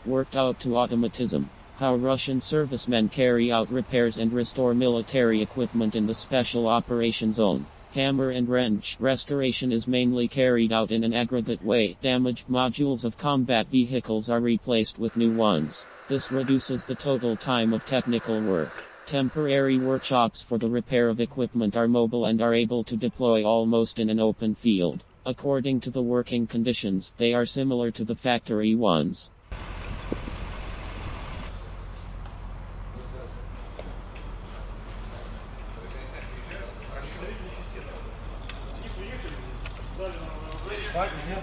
worked out to automatism. How Russian servicemen carry out repairs and restore military equipment in the Special Operations Zone. Hammer and wrench restoration is mainly carried out in an aggregate way. Damaged modules of combat vehicles are replaced with new ones. This reduces the total time of technical work. Temporary workshops for the repair of equipment are mobile and are able to deploy almost in an open field. According to the working conditions, they are similar to the factory ones. Факт, нет?